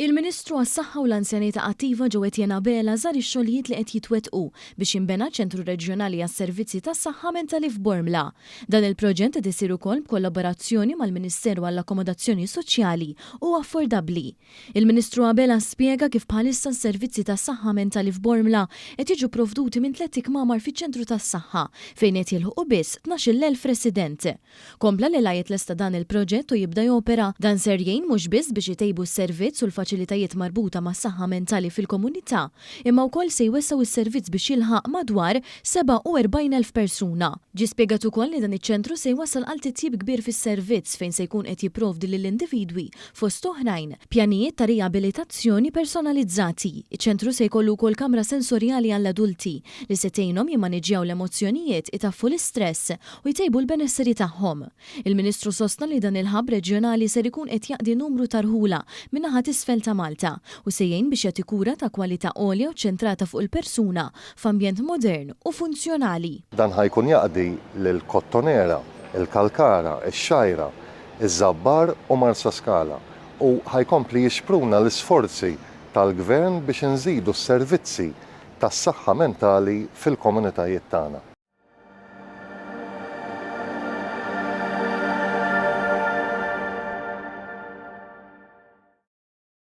Il-Ministru għas-Saħħa u l-Anzjanità Attiva ġew qed jenabela żar ix-xogħlijiet li qed jitwettqu biex jinbena ċentru reġjonali għas-servizzi tas-saħħa mentali f'Bormla. Dan il-proġett qed isir ukoll b'kollaborazzjoni mal-Ministeru għall-Akkomodazzjoni Soċjali u Affordabbli. Il-Ministru qabela spjega kif bħalissa s-servizzi tas-saħħa mentali f'Bormla qed jiġu provduti minn 3 kmamar fiċ-ċentru tas-saħħa fejn qed jilħuqu biss 12,000 resident. Kompla li lajt lesta dan il-proġett u jibda jopera dan ser jgħin mhux biss biex jtejbu s-servizz u faċilitajiet marbuta ma' saħħa mentali fil-komunità, imma wkoll se jwessaw is-servizz biex jilħaq madwar 47,000 persuna. Ġi spjegat ukoll li dan iċ-ċentru se jwassal għal titjib kbir fis-servizz fejn se jkun qed jipprovdi lill-individwi fost oħrajn pjanijiet ta' riabilitazzjoni personalizzati. Iċ-ċentru se jkollu wkoll kamra sensorjali għall-adulti li se tgħinhom jimmaniġġjaw l-emozzjonijiet, itaffu l-istress u jtejbu l-benesseri tagħhom. Il-Ministru sostna li dan il-ħabb reġjonali ser ikun qed jaqdi numru tarħula min-naħa t'isfel ta' Malta u se jgħin biex jagħti kura ta' kwalità għolja u ċentrata fuq il-persuna f'ambjent modern u funzjonali. Dan ħajkun jaqdi lill-Kottonera, il-Kalkara, ix-Xajra, iż-Żabbar u Marsa Skala u ħajkompli jixpruna l-isforzi tal-Gvern biex inżidu s-servizzi tas-saħħa mentali fil-komunitajiet tagħna.